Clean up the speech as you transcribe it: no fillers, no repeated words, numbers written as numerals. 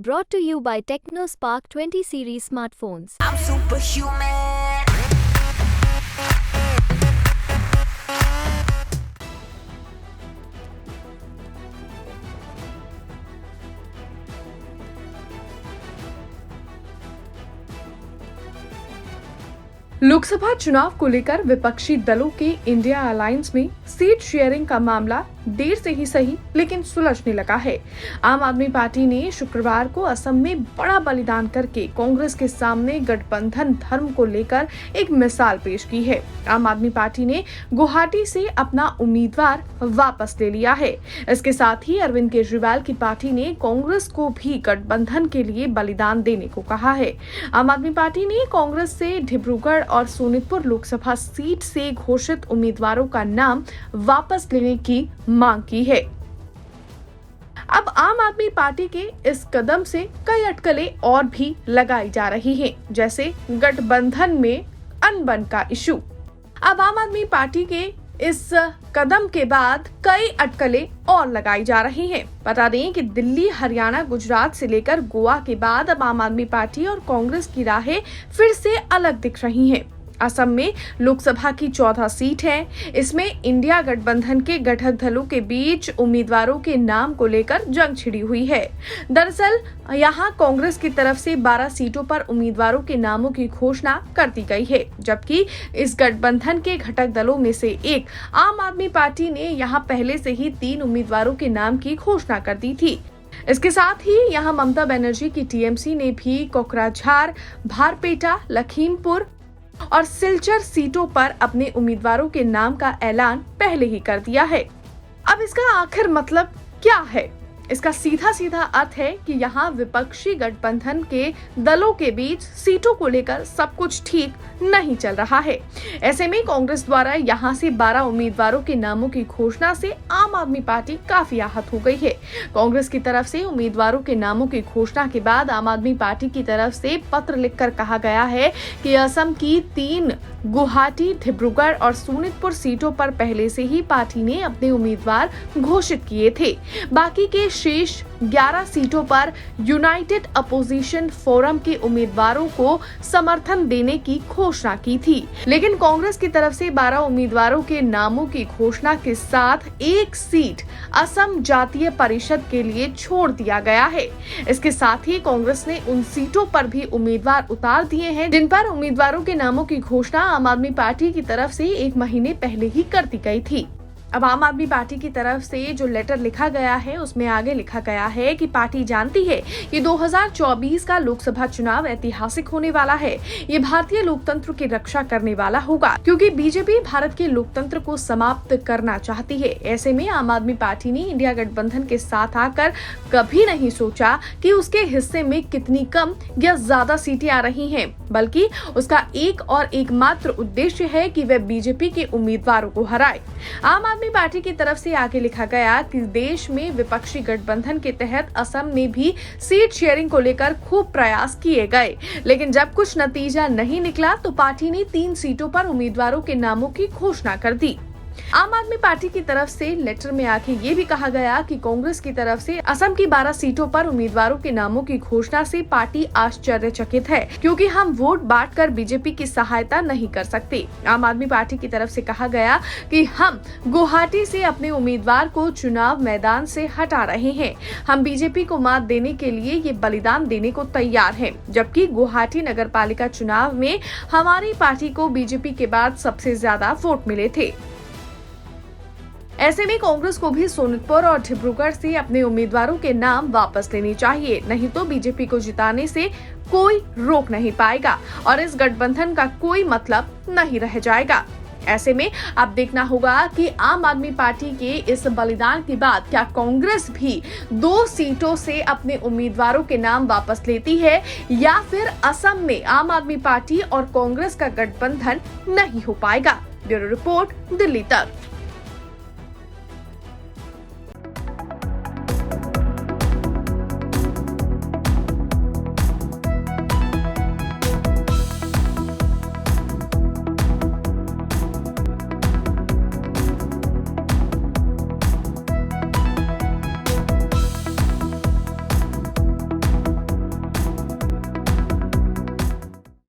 Brought to you by TechnoSpark 20 series smartphones. I'm superhuman. Lok Sabha चुनाव को लेकर विपक्षी दलों के इंडिया अलायंस में सीट शेयरिंग का मामला देर से ही सही लेकिन सुलझने लगा है। आम आदमी पार्टी ने शुक्रवार को असम में बड़ा बलिदान करके कांग्रेस के सामने गठबंधन धर्म को लेकर एक मिसाल पेश की है। आम आदमी पार्टी ने गुवाहाटी से अपना उम्मीदवार वापस ले लिया है। इसके साथ ही अरविंद केजरीवाल की पार्टी ने कांग्रेस को भी गठबंधन के लिए बलिदान देने को कहा है। आम आदमी पार्टी ने कांग्रेस से डिब्रूगढ़ और सोनितपुर लोकसभा सीट से घोषित उम्मीदवारों का नाम वापस लेने की मांग की है। अब आम आदमी पार्टी के इस कदम से कई अटकलें और भी लगाई जा रही हैं, जैसे गठबंधन में अनबन का इशू। अब आम आदमी पार्टी के इस कदम के बाद कई अटकलें और लगाई जा रही हैं। बता दें कि दिल्ली, हरियाणा, गुजरात से लेकर गोवा के बाद अब आम आदमी पार्टी और कांग्रेस की राहें फिर से अलग दिख रही हैं। असम में लोकसभा की 14 सीट है। इसमें इंडिया गठबंधन के घटक दलों के बीच उम्मीदवारों के नाम को लेकर जंग छिड़ी हुई है। दरअसल यहां कांग्रेस की तरफ से 12 सीटों पर उम्मीदवारों के नामों की घोषणा कर दी गई है, जबकि इस गठबंधन के घटक दलों में से एक आम आदमी पार्टी ने यहां पहले से ही 3 उम्मीदवारों के नाम की घोषणा कर दी थी। इसके साथ ही यहां ममता बनर्जी की टीएमसी ने भी कोकराझार, भारपेटा, लखीमपुर और सिलचर सीटों पर अपने उम्मीदवारों के नाम का ऐलान पहले ही कर दिया है। अब इसका आखिर मतलब क्या है? इसका सीधा सीधा अर्थ है कि यहाँ विपक्षी गठबंधन के दलों के बीच सीटों को लेकर सब कुछ ठीक नहीं चल रहा है। ऐसे में कांग्रेस द्वारा यहाँ से 12 उम्मीदवारों के नामों की घोषणा से आम आदमी पार्टी काफी आहत हो गई है। कांग्रेस की तरफ से उम्मीदवारों के नामों की घोषणा के बाद आम आदमी पार्टी की तरफ से पत्र लिखकर कहा गया है कि असम की 3 गुवाहाटी, डिब्रूगढ़ और सोनितपुर सीटों पर पहले से ही पार्टी ने अपने उम्मीदवार घोषित किए थे। बाकी के शेष 11 सीटों पर यूनाइटेड अपोजिशन फोरम के उम्मीदवारों को समर्थन देने की घोषणा की थी, लेकिन कांग्रेस की तरफ से 12 उम्मीदवारों के नामों की घोषणा के साथ एक सीट असम जातीय परिषद के लिए छोड़ दिया गया है। इसके साथ ही कांग्रेस ने उन सीटों पर भी उम्मीदवार उतार दिए हैं जिन पर उम्मीदवारों के नामों की घोषणा आम आदमी पार्टी की तरफ से 1 महीने पहले ही कर दी गई थी। अब आम आदमी पार्टी की तरफ से जो लेटर लिखा गया है उसमें आगे लिखा गया है कि पार्टी जानती है कि 2024 का लोकसभा चुनाव ऐतिहासिक होने वाला है। ये भारतीय लोकतंत्र की रक्षा करने वाला होगा, क्योंकि बीजेपी भारत के लोकतंत्र को समाप्त करना चाहती है। ऐसे में आम आदमी पार्टी ने इंडिया गठबंधन के साथ आकर कभी नहीं सोचा कि उसके हिस्से में कितनी कम या ज्यादा सीटें आ रही हैं, बल्कि उसका एक और एकमात्र उद्देश्य है कि वह बीजेपी के उम्मीदवारों को हराए। आम आदमी पार्टी की तरफ से आगे लिखा गया कि देश में विपक्षी गठबंधन के तहत असम में भी सीट शेयरिंग को लेकर खूब प्रयास किए गए, लेकिन जब कुछ नतीजा नहीं निकला तो पार्टी ने 3 सीटों पर उम्मीदवारों के नामों की घोषणा कर दी। आम आदमी पार्टी की तरफ से लेटर में आके ये भी कहा गया कि कांग्रेस की तरफ से असम की 12 सीटों पर उम्मीदवारों के नामों की घोषणा से पार्टी आश्चर्यचकित है, क्योंकि हम वोट बांटकर बीजेपी की सहायता नहीं कर सकते। आम आदमी पार्टी की तरफ से कहा गया कि हम गुवाहाटी से अपने उम्मीदवार को चुनाव मैदान से हटा रहे हैं। हम बीजेपी को मात देने के लिए ये बलिदान देने को तैयार हैं, जबकि गुवाहाटी नगर पालिका चुनाव में हमारी पार्टी को बीजेपी के बाद सबसे ज्यादा वोट मिले थे। ऐसे में कांग्रेस को भी सोनितपुर और डिब्रूगढ़ से अपने उम्मीदवारों के नाम वापस लेने चाहिए, नहीं तो बीजेपी को जिताने से कोई रोक नहीं पाएगा और इस गठबंधन का कोई मतलब नहीं रह जाएगा। ऐसे में अब देखना होगा कि आम आदमी पार्टी के इस बलिदान के बाद क्या कांग्रेस भी 2 सीटों से अपने उम्मीदवारों के नाम वापस लेती है, या फिर असम में आम आदमी पार्टी और कांग्रेस का गठबंधन नहीं हो पाएगा। ब्यूरो रिपोर्ट, दिल्ली तक।